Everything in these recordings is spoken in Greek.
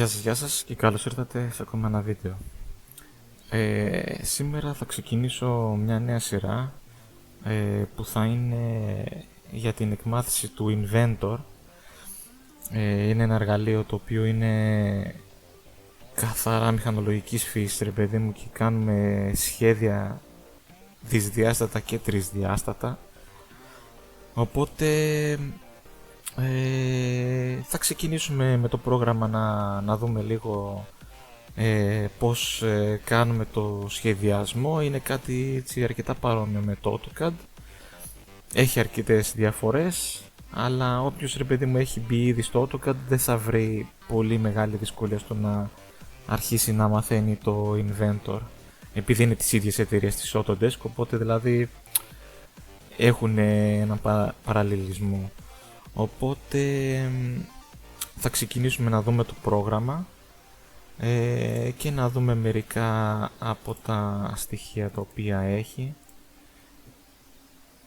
Γεια σας και καλώς ήρθατε σε ακόμα ένα βίντεο. Σήμερα θα ξεκινήσω μια νέα σειρά που θα είναι για την εκμάθηση του Inventor. Είναι ένα εργαλείο το οποίο είναι καθαρά μηχανολογικής φύσης, ρε παιδί μου, και κάνουμε σχέδια δυσδιάστατα και τρισδιάστατα. Οπότε θα ξεκινήσουμε με το πρόγραμμα να δούμε λίγο πώς κάνουμε το σχεδιασμό. Είναι κάτι έτσι αρκετά παρόμοιο με το AutoCAD. Έχει αρκετές διαφορές, αλλά όποιος, ρε παιδί μου, έχει μπει ήδη στο AutoCAD δεν θα βρει πολύ μεγάλη δυσκολία στο να αρχίσει να μαθαίνει το Inventor, επειδή είναι τις ίδιες εταιρείες της Autodesk, οπότε δηλαδή έχουν έναν παραλληλισμό. Οπότε θα ξεκινήσουμε να δούμε το πρόγραμμα και να δούμε μερικά από τα στοιχεία τα οποία έχει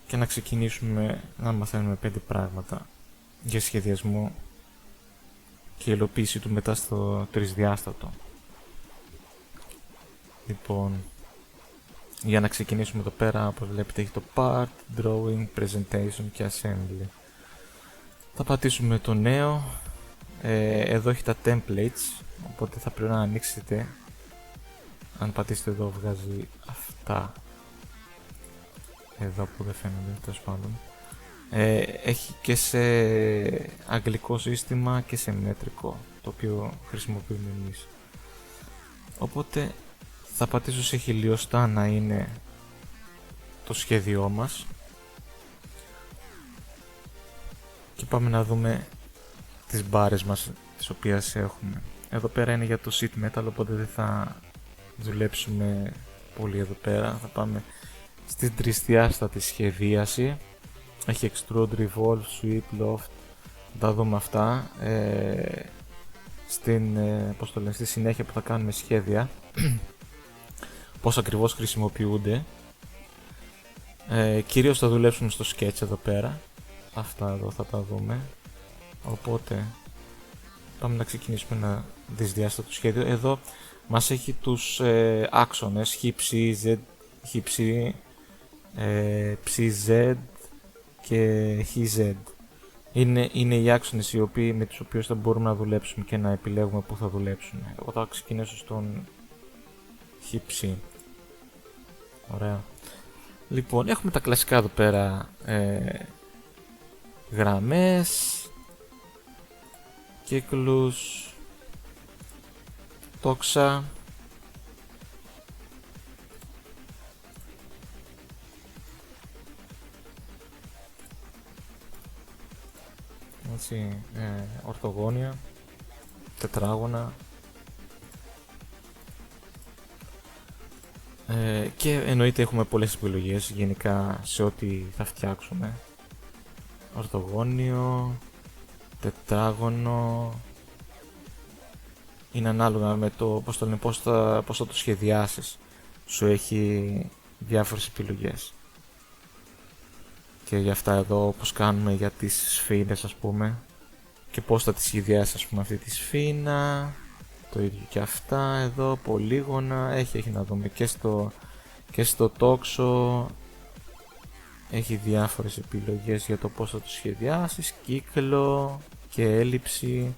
και να ξεκινήσουμε να μαθαίνουμε 5 πράγματα για σχεδιασμό και υλοποίηση του μετά στο τρισδιάστατο. Λοιπόν, για να ξεκινήσουμε εδώ πέρα, όπως βλέπετε, έχει το Part, Drawing, Presentation και Assembly. Θα πατήσουμε το νέο. Εδώ έχει τα templates, οπότε θα πρέπει να ανοίξετε. Αν πατήσετε εδώ βγάζει αυτά εδώ που δεν φαίνονται, τέλος πάντων. Έχει και σε αγγλικό σύστημα και σε μέτρικο, το οποίο χρησιμοποιούμε εμείς. Οπότε θα πατήσω σε χιλιοστά να είναι το σχέδιό μας και πάμε να δούμε τις μπάρες μας τις οποίες έχουμε. Εδώ πέρα είναι για το sheet metal, οπότε δεν θα δουλέψουμε πολύ εδώ πέρα. Θα πάμε στην τρισδιάστατη σχεδίαση. Έχει extrude, revolve, sweep, loft. Θα τα δούμε αυτά στη συνέχεια που θα κάνουμε σχέδια. Πώς ακριβώς χρησιμοποιούνται. Κυρίως θα δουλέψουμε στο sketch εδώ πέρα. Αυτά εδώ θα τα δούμε. Οπότε πάμε να ξεκινήσουμε ένα δυσδιάστατο σχέδιο. Εδώ μας έχει τους άξονες χ, ψ, z και χz. Είναι οι άξονες με τους οποίους θα μπορούμε να δουλέψουμε και να επιλέγουμε πού θα δουλέψουμε. Εγώ θα ξεκινήσω στον χ. Ωραία. Λοιπόν, έχουμε τα κλασικά εδώ πέρα γραμμές, κύκλους, τόξα, έτσι, ορθογώνια, τετράγωνα, και εννοείται έχουμε πολλές επιλογές γενικά σε ό,τι θα φτιάξουμε. Ορθογώνιο, τετράγωνο, είναι ανάλογα με το πώς θα το σχεδιάσεις. Σου έχει διάφορες επιλογές. Και για αυτά εδώ, όπως κάνουμε για τις σφήνες, ας πούμε, και πώς θα τη σχεδιάσεις, ας πούμε, αυτή τη σφήνα. Το ίδιο και αυτά εδώ, πολύγωνα, έχει να δούμε και στο τόξο. Έχει διάφορες επιλογές για το πώς θα το σχεδιάσεις, κύκλο και έλλειψη.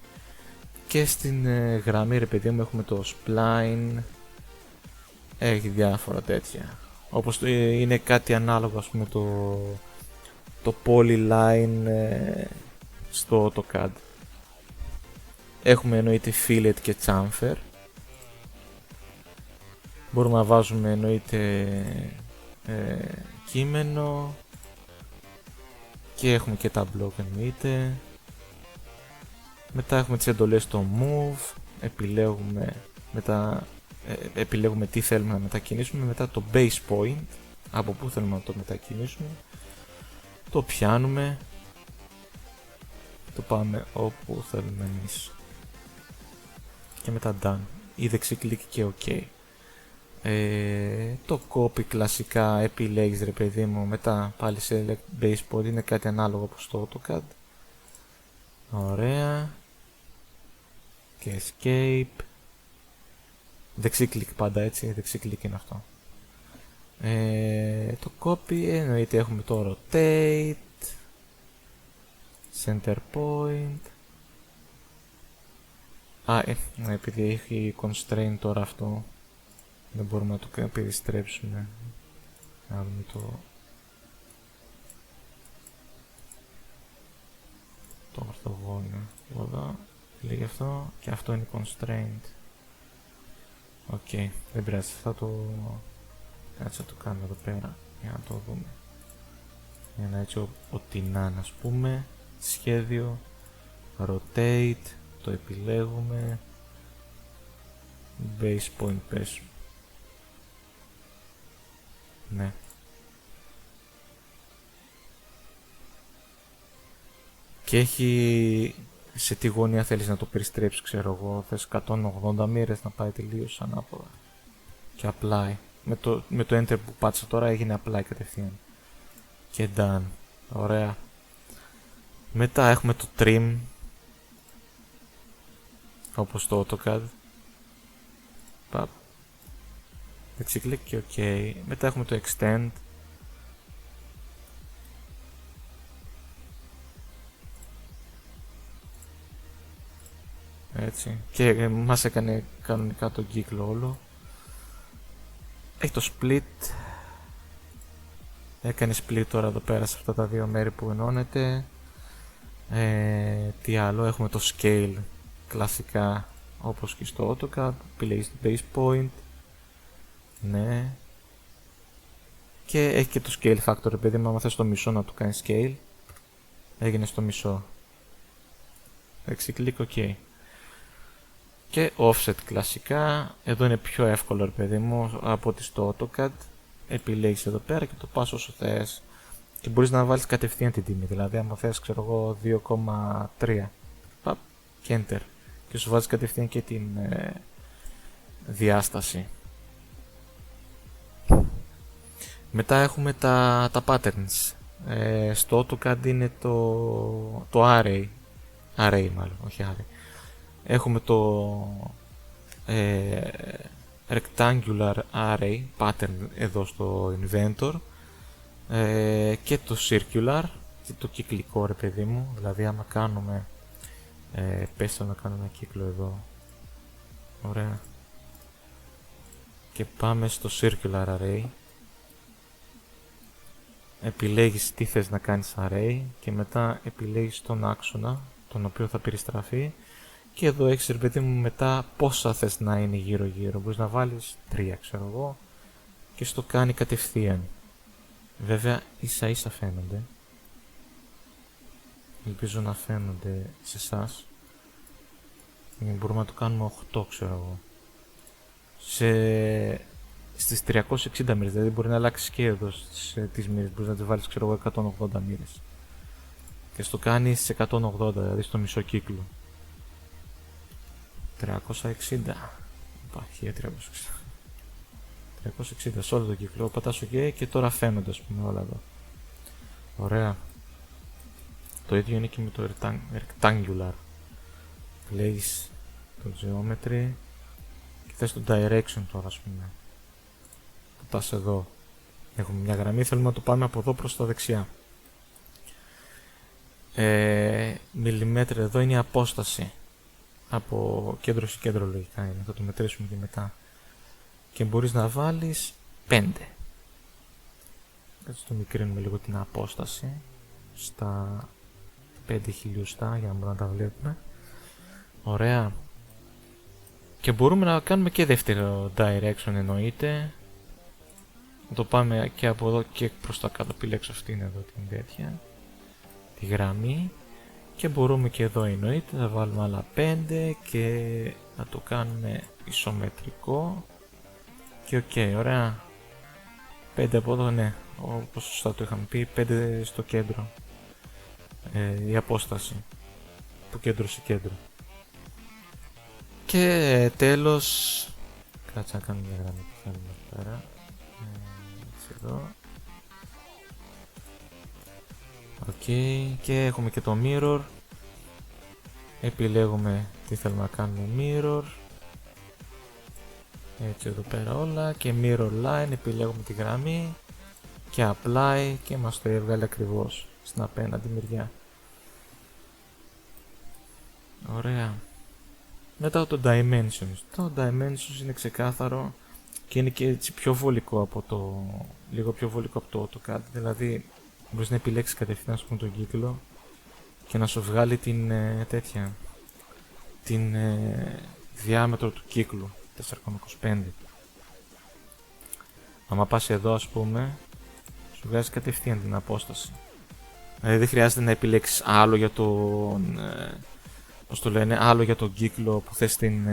Και στην γραμμή, ρε παιδί μου, έχουμε το spline. Έχει διάφορα τέτοια. Όπως είναι κάτι ανάλογο, ας πούμε, το polyline στο AutoCAD. Έχουμε εννοείται fillet και chamfer. Μπορούμε να βάζουμε εννοείται κείμενο. Και έχουμε και τα block εννοείται. Μετά έχουμε τις εντολές στο move. Επιλέγουμε τι θέλουμε να μετακινήσουμε. Μετά το base point, από πού θέλουμε να το μετακινήσουμε. Το πιάνουμε. Το πάμε όπου θέλουμε εμείς. Και μετά done. Ή δεξί κλικ και ok. Το copy κλασικά επιλέγεις, ρε παιδί μου. Μετά πάλι select base point, είναι κάτι ανάλογο όπως το AutoCAD. Ωραία. και escape. Δεξί κλικ πάντα, έτσι, δεξί κλικ είναι αυτό. Το copy εννοείται έχουμε το rotate, center point. Επειδή έχει constraint τώρα αυτό, δεν μπορούμε να το περιστρέψουμε. Να δούμε το ορθογώνιο εδώ, λέγει αυτό, και αυτό είναι constraint. Οκ, δεν πειράζει, θα το κάνουμε εδώ πέρα για να το δούμε. Για να έτσι ό,τι να είναι, ας πούμε, σχέδιο, rotate, το επιλέγουμε, base point πέσουμε. Ναι. Και έχει σε τι γωνία θέλεις να το περιστρέψεις, ξέρω εγώ, θες 180 μοίρες να πάει τελείως ανάποδα. Και apply. Με το enter που πάτησα τώρα έγινε apply κατευθείαν. Και done. Ωραία. Μετά έχουμε το trim, όπως το AutoCAD. Παπ. Δεξικλικ και OK. Μετά έχουμε το extend. Έτσι. Και μας έκανε κανονικά τον κύκλο όλο. Έχει το split. Έκανε split τώρα εδώ πέρα σε αυτά τα δύο μέρη που ενώνεται. Τι άλλο, έχουμε το scale κλασικά όπως και στο AutoCAD. Επιλέγεις το base point. Ναι. Και έχει και το scale factor, επειδή άμα θες το μισό να το κάνει scale, έγινε στο μισό. Δεξί-κλικ, OK. Και offset κλασικά, εδώ είναι πιο εύκολο, παιδί μου, από ότι στο AutoCAD. Επιλέγεις εδώ πέρα και το πας όσο θες. Και μπορείς να βάλεις κατευθείαν την τιμή, δηλαδή άμα θες, ξέρω εγώ, 2,3. Παπ, και enter. Και σου βάζεις κατευθείαν και την διάσταση. Μετά έχουμε τα patterns. Στο AutoCAD είναι το array. Array μάλλον, όχι array. Έχουμε το rectangular array pattern εδώ στο inventor, και το circular και το κυκλικό, ρε παιδί μου, δηλαδή άμα κάνουμε πες να κάνουμε ένα κύκλο εδώ, ωραία, και πάμε στο circular array, επιλέγεις τι θες να κάνεις array και μετά επιλέγεις τον άξονα τον οποίο θα περιστραφεί. Και εδώ έχεις, ρε παιδί μου, μετά πόσα θες να είναι γύρω γύρω. Μπορείς να βάλεις 3, ξέρω εγώ, και στο κάνει κατευθείαν. Βέβαια ίσα ίσα φαίνονται. Ελπίζω να φαίνονται σε εσάς. Μπορούμε να το κάνουμε 8, ξέρω εγώ. Στις 360 μοίρες, δηλαδή μπορεί να αλλάξει και εδώ τις μοίρες. Μπορείς να τις βάλεις, ξέρω εγώ, 180 μοίρες. Και στο κάνει σε 180, δηλαδή στο μισό κύκλο. 360. Υπάρχει 360. 360 σε όλο το κύκλο. Πατάς OK και τώρα φαίνονται, ας πούμε, όλα εδώ. Ωραία. Το ίδιο είναι και με το rectangular. Place το geometry και θες το direction τώρα, ας πούμε. Πατάς εδώ. Έχουμε μια γραμμή, θέλουμε να το πάμε από εδώ προς τα δεξιά. Μιλιμέτρα εδώ είναι η απόσταση. Από κέντρο σε κέντρο λογικά είναι, θα το μετρήσουμε και μετά. Και μπορείς να βάλεις 5. Έτσι το μικρύνουμε λίγο την απόσταση στα 5 χιλιοστά για να μπορούμε να τα βλέπουμε. Ωραία. Και μπορούμε να κάνουμε και δεύτερο direction, εννοείται. Να το πάμε και από εδώ και προς τα κάτω. Επιλέξω αυτήν εδώ την τέτοια, τη γραμμή. Και μπορούμε και εδώ, εννοείται, θα βάλουμε άλλα 5 και να το κάνουμε ισομετρικό. Και OK, ωραία. 5 από εδώ, ναι, όπως σωστά το είχαμε πει, 5 στο κέντρο. Η απόσταση από κέντρο σε κέντρο. Και τέλος, κάτσε να κάνουμε μια γραμμή που θέλουμε εδώ πέρα. Έτσι εδώ. OK, και έχουμε και το mirror. επιλέγουμε τι θέλουμε να κάνουμε, mirror, έτσι εδώ πέρα όλα, και mirror line, επιλέγουμε τη γραμμή και apply και μας το έβγαλε ακριβώς στην απέναντι μεριά. Ωραία. Μετά το dimensions. Το dimensions είναι ξεκάθαρο και είναι και έτσι πιο βολικό από το, λίγο πιο βολικό από το AutoCAD. Δηλαδή μπορείς να επιλέξεις κατευθείαν, ας πούμε, τον κύκλο και να σου βγάλει την την διάμετρο του κύκλου 4,25. Άμα πας εδώ, ας πούμε, σου βγάζει κατευθείαν την απόσταση. Δηλαδή δεν χρειάζεται να επιλέξεις άλλο για τον, πώς το λένε, άλλο για τον κύκλο που θες την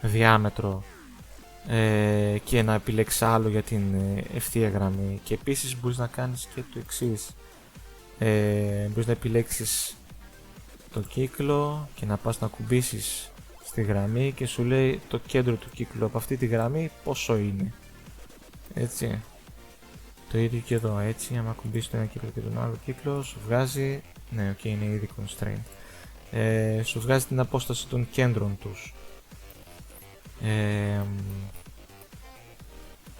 διάμετρο και να επιλέξεις άλλο για την ευθεία γραμμή. Και επίσης μπορείς να κάνεις και το εξής. Μπορείς να επιλέξεις το κύκλο και να πας να κουμπίσεις στη γραμμή και σου λέει το κέντρο του κύκλου από αυτή τη γραμμή πόσο είναι. Έτσι. Το ίδιο και εδώ, έτσι. Άμα κουμπίσεις το ένα κύκλο και τον άλλο κύκλο, σου βγάζει, ναι, ok, είναι ήδη constraint. Σου βγάζει την απόσταση των κέντρων τους.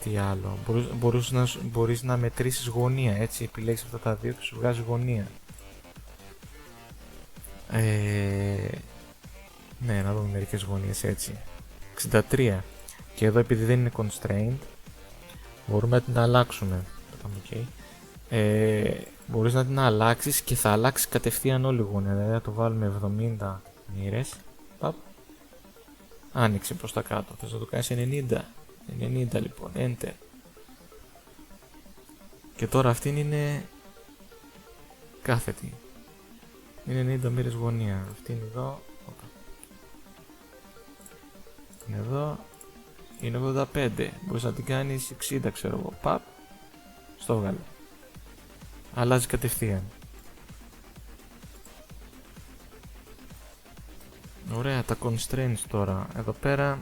Τι άλλο, μπορείς να μετρήσεις γωνία, έτσι, επιλέξεις αυτά τα δύο και σου βγάζει γωνία. Ναι, να δούμε μερικές γωνίες, έτσι. 63. Και εδώ, επειδή δεν είναι constraint, μπορούμε να την αλλάξουμε. Okay. Μπορείς να την αλλάξεις και θα αλλάξει κατευθείαν όλη η γωνία. Δηλαδή θα το βάλουμε 70 μοίρες. Άνοιξε προς τα κάτω. Θες να το κάνεις 90. 90 λοιπόν. Enter. Και τώρα αυτήν είναι κάθετη. Είναι 90 μοίρες γωνία. Αυτή είναι εδώ. Είναι εδώ. Είναι 85. Μπορείς να την κάνεις 60, ξέρω εγώ. Παπ. Στο βγάλω. Αλλάζει κατευθείαν. Ωραία, τα constraints τώρα. Εδώ πέρα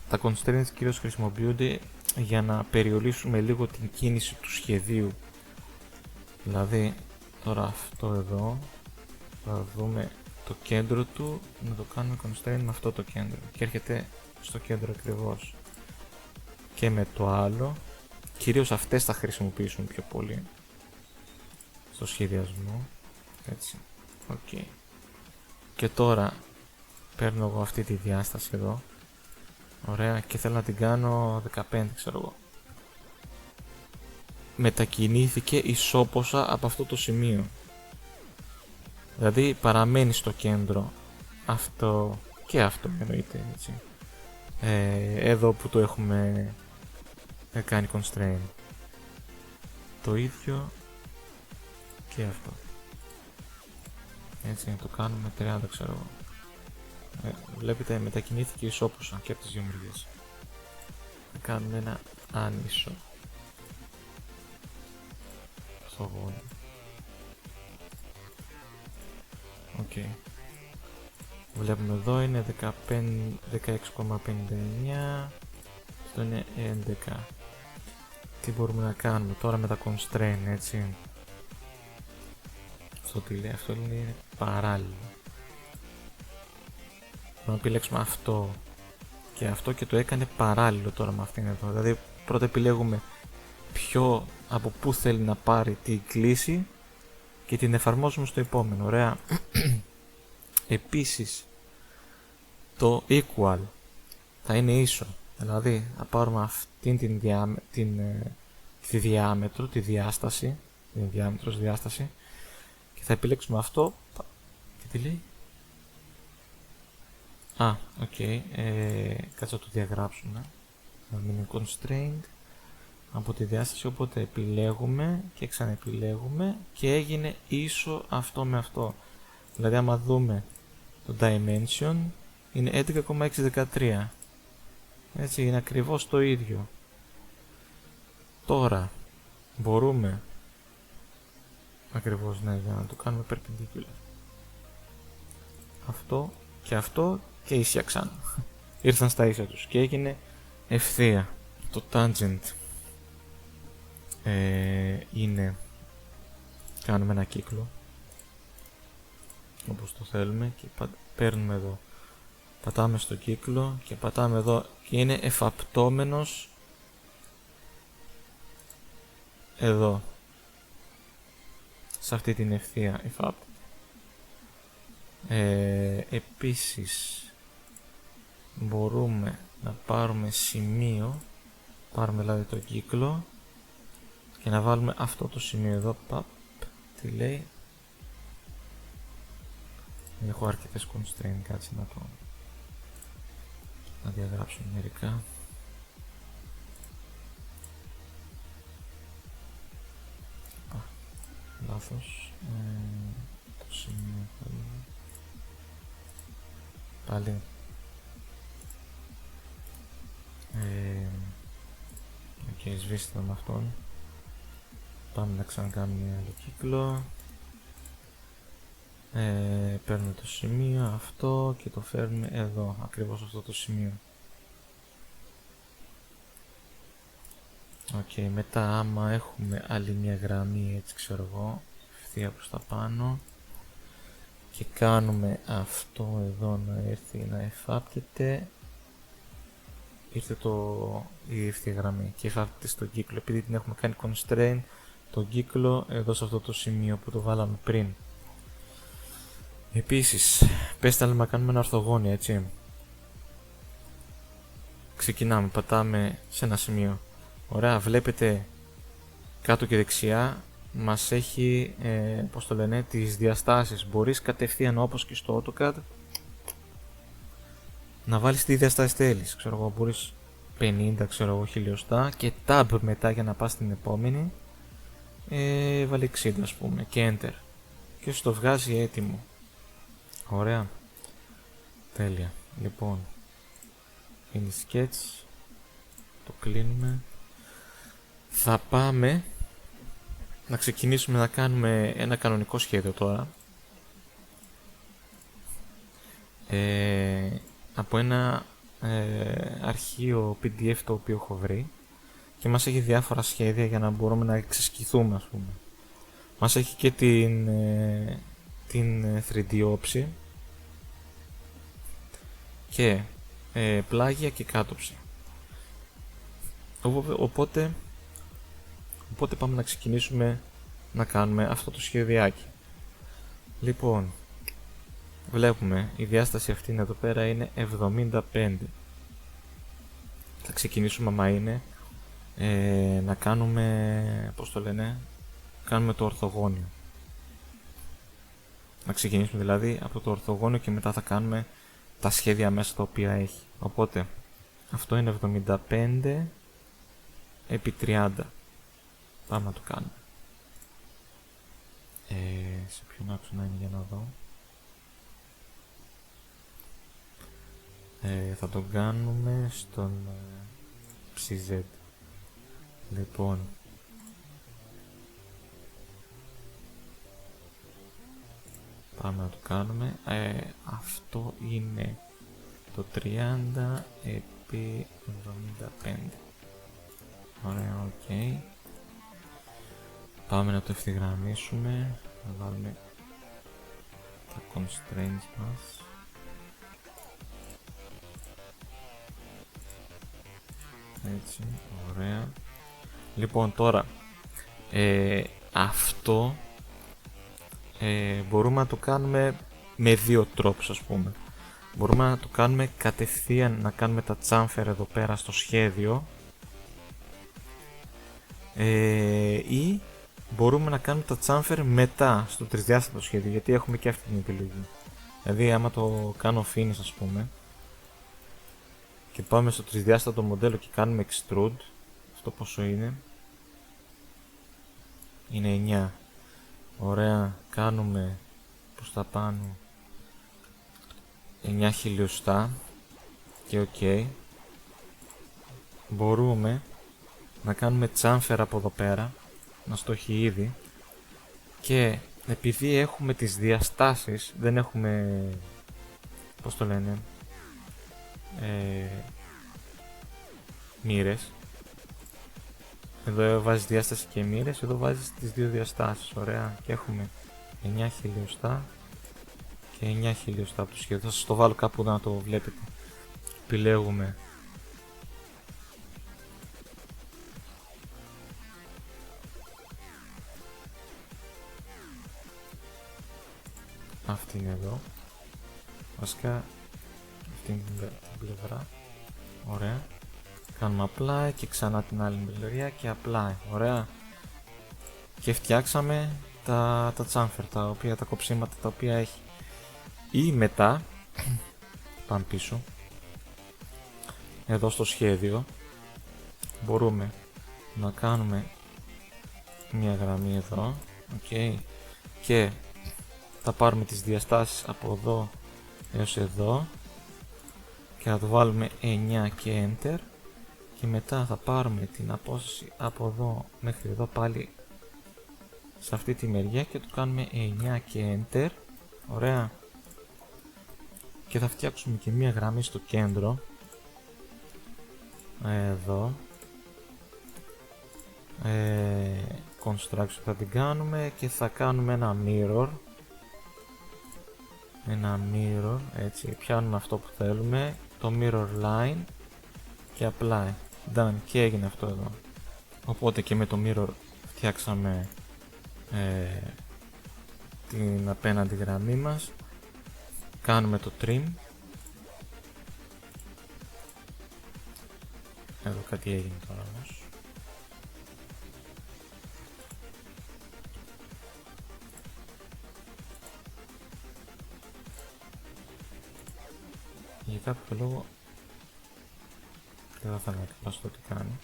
τα constraints κυρίως χρησιμοποιούνται για να περιορίσουμε λίγο την κίνηση του σχεδίου. Δηλαδή τώρα αυτό εδώ θα δούμε το κέντρο του, να το κάνουμε constraint με αυτό το κέντρο και έρχεται στο κέντρο ακριβώς. Και με το άλλο, κυρίως αυτές θα χρησιμοποιήσουμε πιο πολύ στο σχεδιασμό. Έτσι. Okay. Και τώρα παίρνω εγώ αυτή τη διάσταση εδώ. Ωραία, και θέλω να την κάνω 15, ξέρω εγώ. Μετακινήθηκε ισόποσα από αυτό το σημείο. Δηλαδή παραμένει στο κέντρο αυτό και αυτό, εννοείται, έτσι. Εδώ που το έχουμε κάνει constraint. Το ίδιο και αυτό. Έτσι, να το κάνουμε 30, ξέρω εγώ. Βλέπετε, μετακινήθηκε ισόποσα και από τις δύο μεριές. Θα κάνουμε ένα άνισο στο γόνι. Οκ. Βλέπουμε εδώ είναι 16,59. Αυτό είναι 11. Τι μπορούμε να κάνουμε τώρα με τα constraint, έτσι. Αυτό τι λέει, αυτό είναι παράλληλο. Να επιλέξουμε αυτό και το έκανε παράλληλο τώρα με αυτήν εδώ. Δηλαδή πρώτα επιλέγουμε από πού θέλει να πάρει τη κλίση και την εφαρμόζουμε στο επόμενο. Ωραία. Επίσης το equal θα είναι ίσο. Δηλαδή θα πάρουμε αυτήν τη διάμετρο, τη διάσταση, την διάμετρος διάσταση και θα επιλέξουμε αυτό. Και τι λέει? Οκ. Κάτσε να το διαγράψουμε. Να μην είναι constraint από τη διάσταση, οπότε επιλέγουμε και ξαναεπιλέγουμε και έγινε ίσο αυτό με αυτό. Δηλαδή άμα δούμε το dimension είναι 11,613. Έτσι, είναι ακριβώς το ίδιο. Τώρα μπορούμε ακριβώς, ναι, για να το κάνουμε perpendicular. Αυτό και ίσια ξανά. Ήρθαν στα ίσια τους και έγινε ευθεία. Το tangent είναι, κάνουμε ένα κύκλο όπως το θέλουμε και παίρνουμε εδώ, πατάμε στο κύκλο και πατάμε εδώ και είναι εφαπτώμενος εδώ, σε αυτή την ευθεία εφάπτεται. Επίσης μπορούμε να πάρουμε σημείο, πάρουμε δηλαδή το κύκλο και να βάλουμε αυτό το σημείο εδώ. Τι λέει? Έχω αρκετές constraint, κάτσε να διαγράψω μερικά. Λάθος. Το σημείο πάλι. Ok, σβήστε με αυτόν. Πάμε να ξανακάνουμε άλλο κύκλο. Παίρνουμε το σημείο αυτό και το φέρνουμε εδώ, ακριβώς αυτό το σημείο. Ok, μετά άμα έχουμε άλλη μια γραμμή, έτσι ξέρω εγώ, ευθεία προς τα πάνω και κάνουμε αυτό εδώ να έρθει να εφάπτεται, ήρθε η ευθεία γραμμή και εφάπτεται στον κύκλο, επειδή την έχουμε κάνει constraint τον κύκλο εδώ σε αυτό το σημείο που το βάλαμε πριν. Επίσης, πέστε να κάνουμε ένα ορθογώνιο, έτσι. Ξεκινάμε, πατάμε σε ένα σημείο. Ωραία, βλέπετε κάτω και δεξιά μας έχει, πώς το λένε, τις διαστάσεις. Μπορείς κατευθείαν όπως και στο AutoCAD να βάλεις τι διαστάσεις θέλεις. Ξέρω εγώ, μπορείς 50, ξέρω εγώ, χιλιοστά και Tab μετά για να πας στην επόμενη. Βάλει 60 ας πούμε και Enter και σου το βγάζει έτοιμο. Ωραία, τέλεια. Λοιπόν, είναι sketch, το κλείνουμε. Θα πάμε να ξεκινήσουμε να κάνουμε ένα κανονικό σχέδιο τώρα, από ένα αρχείο PDF το οποίο έχω βρει και μας έχει διάφορα σχέδια για να μπορούμε να εξασκηθούμε, ας πούμε. Μας έχει και την 3D όψη και πλάγια και κάτωψη. Οπότε πάμε να ξεκινήσουμε να κάνουμε αυτό το σχεδιάκι. Λοιπόν, βλέπουμε η διάσταση αυτή εδώ πέρα είναι 75. Θα ξεκινήσουμε άμα είναι να κάνουμε, πώς το λένε, κάνουμε το ορθογώνιο. Να ξεκινήσουμε δηλαδή από το ορθογώνιο και μετά θα κάνουμε τα σχέδια μέσα τα οποία έχει. Οπότε αυτό είναι 75 επί 30. Πάμε να το κάνουμε. Σε ποιον άξονα είναι για να δω. Θα το κάνουμε στον ψz. Λοιπόν, πάμε να το κάνουμε. Αυτό είναι το 30 επί 75. Ωραία, ok. Πάμε να το ευθυγραμμίσουμε, να βάλουμε τα constraints μας. Έτσι, ωραία. Λοιπόν, τώρα αυτό μπορούμε να το κάνουμε με δύο τρόπους, ας πούμε. Μπορούμε να το κάνουμε κατευθείαν, να κάνουμε τα chamfer εδώ πέρα στο σχέδιο, ή μπορούμε να κάνουμε τα chamfer μετά στο τρισδιάστατο σχέδιο, γιατί έχουμε και αυτή την επιλογή. Δηλαδή άμα το κάνω finish, ας πούμε, και πάμε στο τρισδιάστατο μοντέλο και κάνουμε extrude, αυτό πόσο είναι? Είναι 9. Ωραία, κάνουμε προς τα πάνω 9 χιλιοστά και ok. Μπορούμε να κάνουμε chamfer από εδώ πέρα, να το έχει ήδη, και επειδή έχουμε τις διαστάσεις, δεν έχουμε, πώς το λένε, μοίρες. Εδώ βάζεις διάσταση και μοίρες, εδώ βάζεις τις δύο διαστάσεις. Ωραία, και έχουμε 9 χιλιοστά και 9 χιλιοστά από το σχέδιο. Θα σας το βάλω κάπου να το βλέπετε. Επιλέγουμε αυτή είναι εδώ, βασικά αυτή είναι την πλευρά. Ωραία, κάνουμε apply και ξανά την άλλη πλευρά και apply. Ωραία, και φτιάξαμε τα chamfer, τα κοψίματα τα οποία έχει. Ή μετά πάμε πίσω, εδώ στο σχέδιο μπορούμε να κάνουμε μια γραμμή εδώ, ok, και θα πάρουμε τις διαστάσεις από εδώ έως εδώ και θα το βάλουμε 9 και enter, και μετά θα πάρουμε την απόσταση από εδώ μέχρι εδώ πάλι σε αυτή τη μεριά και το κάνουμε 9 και enter. Ωραία, και θα φτιάξουμε και μία γραμμή στο κέντρο εδώ, construction θα την κάνουμε και θα κάνουμε ένα mirror, έτσι, πιάνουμε αυτό που θέλουμε, το mirror line και apply, done, και έγινε αυτό εδώ. Οπότε και με το mirror φτιάξαμε την απέναντι γραμμή μας. Κάνουμε το trim, εδώ κάτι έγινε τώρα όμως. Για κάποιο λόγο δεν θα με εκπλάσω το τι κάνει.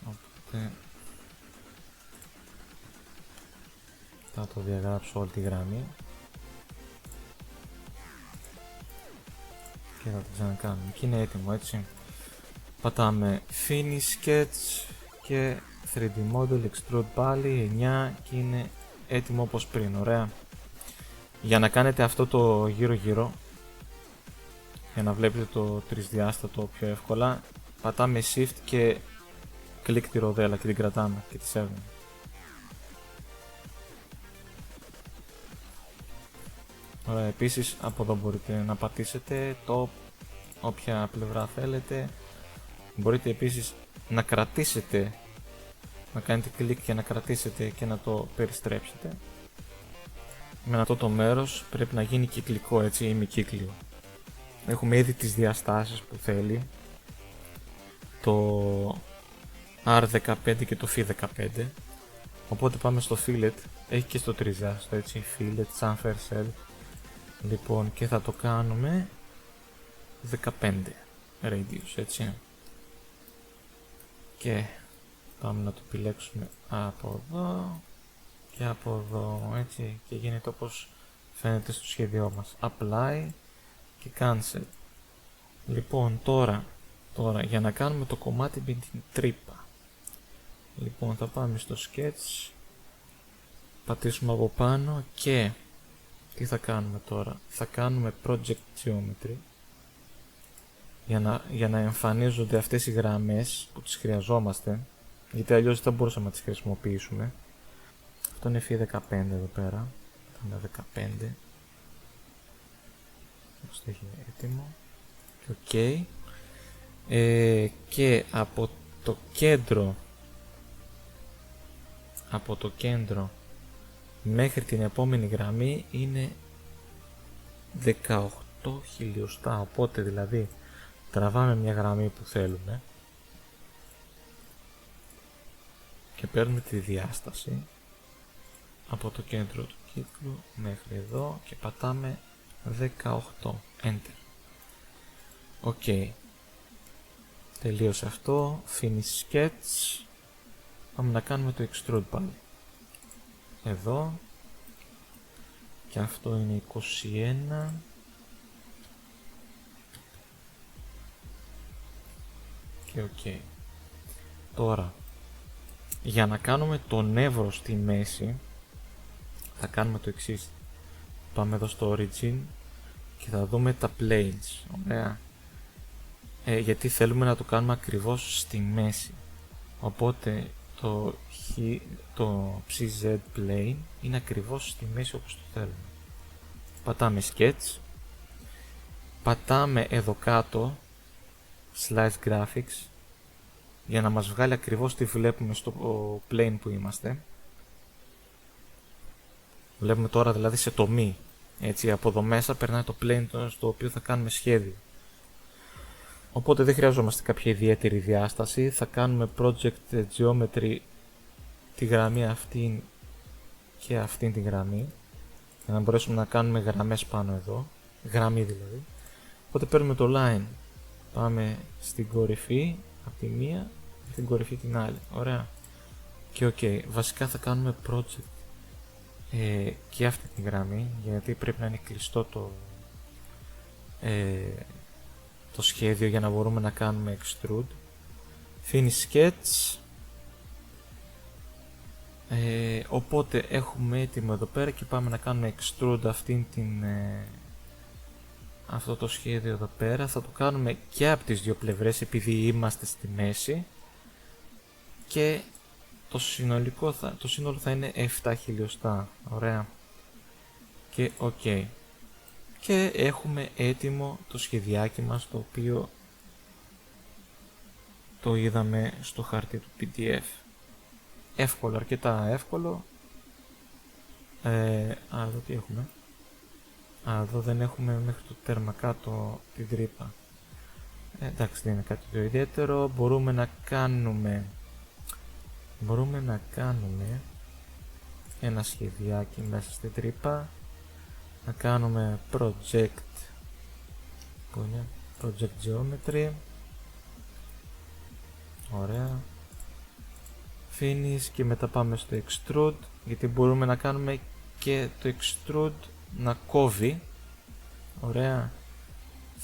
Οπότε θα το διαγράψω όλη τη γραμμή και θα το ξανακάνουμε και είναι έτοιμο, έτσι. Πατάμε finish sketch και 3D model extrude πάλι 9 και είναι έτοιμο όπως πριν. Ωραία, για να κάνετε αυτό το γύρω γύρω, για να βλέπετε το τρισδιάστατο πιο εύκολα, πατάμε shift και κλικ τη ροδέλα και την κρατάμε και τη σέρνουμε. Ωραία, επίσης από εδώ μπορείτε να πατήσετε το όποια πλευρά θέλετε. Μπορείτε επίσης να κρατήσετε, να κάνετε κλικ και να κρατήσετε και να το περιστρέψετε. Με αυτό το μέρος πρέπει να γίνει κυκλικό, έτσι, ημικύκλιο. Έχουμε ήδη τις διαστάσεις που θέλει, το R15 και το Φ15. Οπότε πάμε στο fillet, έχει και στο τριζάστο, έτσι, fillet, chamfer, cell. Λοιπόν, και θα το κάνουμε 15 radius, έτσι. Και πάμε να το επιλέξουμε από εδώ και από εδώ, έτσι, και γίνεται όπως φαίνεται στο σχέδιό μας. Apply και cancel. Λοιπόν, τώρα για να κάνουμε το κομμάτι με την τρύπα, λοιπόν θα πάμε στο sketch, πατήσουμε από πάνω και τι θα κάνουμε τώρα? Θα κάνουμε project geometry για να εμφανίζονται αυτές οι γραμμές που τις χρειαζόμαστε, γιατί αλλιώς δεν μπορούσαμε να τις χρησιμοποιήσουμε. Αυτό είναι Φ15 εδώ πέρα, είναι 15, αυτό έχει έτοιμο και ok. Και από το κέντρο μέχρι την επόμενη γραμμή είναι 18 χιλιοστά, οπότε δηλαδή τραβάμε μια γραμμή που θέλουμε και παίρνουμε τη διάσταση από το κέντρο του κύκλου μέχρι εδώ και πατάμε 18, enter. Ok, τελείωσε αυτό, finish sketch. Πάμε να κάνουμε το extrude πάλι εδώ και αυτό είναι 21 και ok. Τώρα για να κάνουμε το νεύρο στη μέση θα κάνουμε το εξής. Πάμε εδώ στο origin και θα δούμε τα planes. Ωραία, γιατί θέλουμε να το κάνουμε ακριβώς στη μέση, οπότε το PZ Plane είναι ακριβώς στη μέση όπως το θέλουμε. Πατάμε Sketch, πατάμε εδώ κάτω Slice Graphics για να μας βγάλει ακριβώς τι βλέπουμε στο plane που είμαστε. Βλέπουμε τώρα δηλαδή σε τομή. Έτσι, από εδώ μέσα περνάει το plane στο οποίο θα κάνουμε σχέδιο. Οπότε δεν χρειαζόμαστε κάποια ιδιαίτερη διάσταση. Θα κάνουμε project geometry τη γραμμή αυτή και αυτή τη γραμμή για να μπορέσουμε να κάνουμε γραμμές πάνω εδώ. Γραμμή δηλαδή. Οπότε παίρνουμε το line. Πάμε στην κορυφή από τη μία και την κορυφή την άλλη. Ωραία. Και ok. Βασικά θα κάνουμε project και αυτή τη γραμμή, γιατί πρέπει να είναι κλειστό το σχέδιο για να μπορούμε να κάνουμε extrude. Finish sketch. Οπότε έχουμε έτοιμο εδώ πέρα και πάμε να κάνουμε extrude αυτό το σχέδιο εδώ πέρα. Θα το κάνουμε και από τις δύο πλευρές επειδή είμαστε στη μέση και το σύνολο θα είναι 7 χιλιοστά. Ωραία. Και ok. Και έχουμε έτοιμο το σχεδιάκι μας, το οποίο το είδαμε στο χαρτί του PDF. Εύκολο, αρκετά εύκολο. Εδώ τι έχουμε. Εδώ δεν έχουμε μέχρι το τέρμα κάτω την τρύπα. Εντάξει, δεν είναι κάτι το ιδιαίτερο. Μπορούμε να κάνουμε ένα σχεδιάκι μέσα στην τρύπα. Να κάνουμε project που είναι project geometry. Ωραία. Finish και μετά πάμε στο extrude, γιατί μπορούμε να κάνουμε και το extrude να κόβει. Ωραία.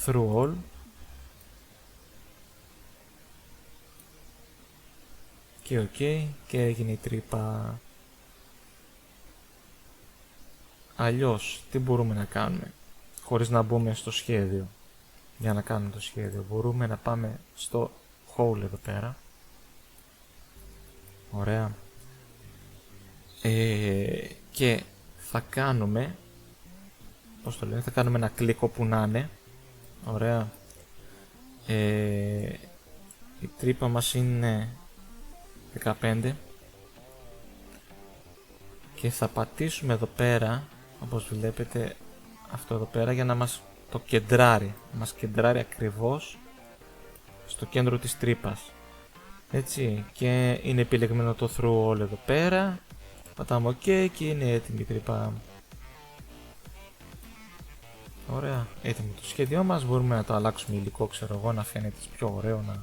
Through all. Και ok, και έγινε η τρύπα. Αλλιώς τι μπορούμε να κάνουμε χωρίς να μπούμε στο σχέδιο? Για να κάνουμε το σχέδιο μπορούμε να πάμε στο hole εδώ πέρα. Ωραία. Και θα κάνουμε, πώς το λένε, θα κάνουμε ένα κλικ όπου να είναι. Ωραία. Η τρύπα μας είναι 15 και θα πατήσουμε εδώ πέρα, όπως βλέπετε αυτό εδώ πέρα, για να μας το κεντράρει. Μας κεντράρει ακριβώς στο κέντρο της τρύπας. Έτσι, και είναι επιλεγμένο το through all εδώ πέρα. Πατάμε ok και είναι έτοιμη η τρύπα. Ωραία, έτοιμο το σχέδιό μας. Μπορούμε να το αλλάξουμε υλικό, ξέρω εγώ, να φαίνεται πιο ωραίο, να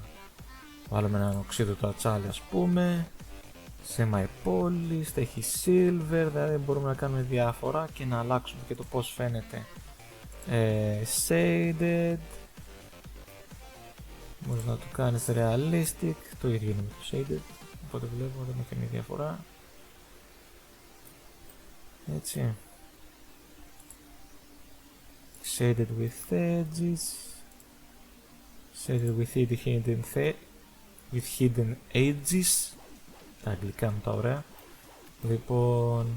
βάλουμε έναν οξύδιο του ατσάλι ας πούμε. Semi-polished, έχει silver, δηλαδή μπορούμε να κάνουμε διάφορα και να αλλάξουμε και το πώς φαίνεται. Shaded, μπορείς να το κάνεις realistic, το ίδιο είναι με το shaded, οπότε βλέπω δεν έχει καμία διαφορά. Έτσι. Shaded with edges, shaded with hidden edges. Τα αγγλικά μου τα ωραία. Λοιπόν,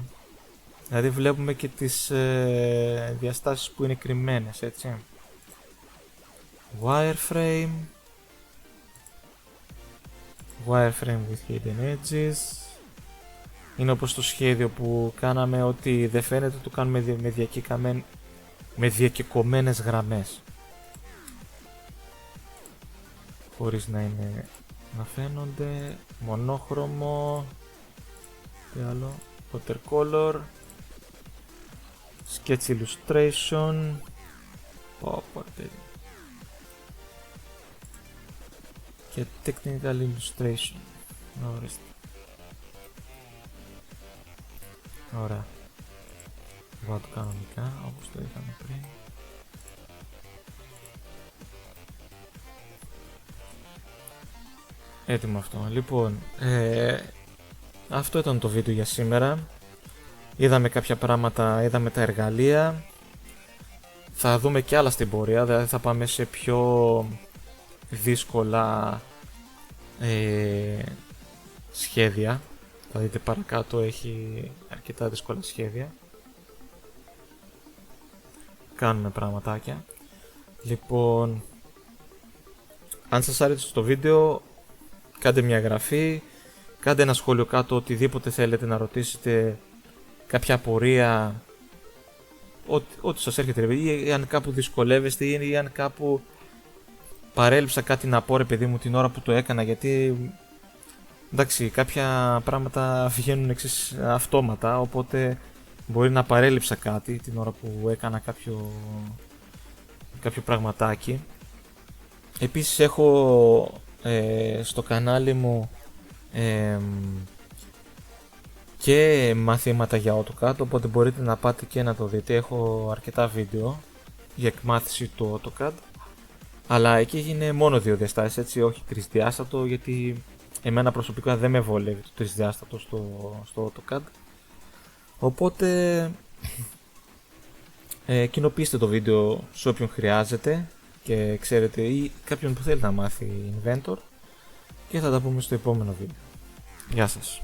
δηλαδή βλέπουμε και τις διαστάσεις που είναι κρυμμένες, έτσι. Wireframe with hidden edges. Είναι όπως το σχέδιο που κάναμε, ότι δεν φαίνεται, το κάνουμε με διακεκομμένες γραμμές, χωρίς να φαίνονται. Μονόχρωμο, τι άλλο, watercolor, sketch illustration, και technical illustration. Ορίστε. Ωραία. Βάλω το κανονικά όπως το είχαμε πριν. Έτοιμο αυτό. Λοιπόν, αυτό ήταν το βίντεο για σήμερα. Είδαμε κάποια πράγματα, είδαμε τα εργαλεία. Θα δούμε και άλλα στην πορεία, δηλαδή θα πάμε σε πιο δύσκολα σχέδια. Θα δείτε παρακάτω, έχει αρκετά δύσκολα σχέδια. Κάνουμε πραγματάκια. Λοιπόν, αν σας άρεσε το βίντεο, κάντε μια εγγραφή, κάντε ένα σχόλιο κάτω, οτιδήποτε θέλετε να ρωτήσετε, κάποια απορία, ό,τι σας έρχεται, ή αν κάπου δυσκολεύεστε, ή αν κάπου παρέλειψα κάτι να πω, ρε παιδί μου, την ώρα που το έκανα, γιατί εντάξει, κάποια πράγματα βγαίνουν εξής αυτόματα, οπότε μπορεί να παρέλειψα κάτι την ώρα που έκανα κάποιο πραγματάκι. Επίσης έχω στο κανάλι μου και μαθήματα για AutoCAD, οπότε μπορείτε να πάτε και να το δείτε. Έχω αρκετά βίντεο για εκμάθηση του AutoCAD, αλλά εκεί είναι μόνο 2 διαστάσεις, έτσι, όχι τρισδιάστατο, γιατί εμένα προσωπικά δεν με βολεύει το τρισδιάστατο στο AutoCAD. Οπότε κοινοποιήστε το βίντεο σε όποιον χρειάζεται και ξέρετε, ή κάποιον που θέλει να μάθει Inventor, και θα τα πούμε στο επόμενο βίντεο. Γεια σας.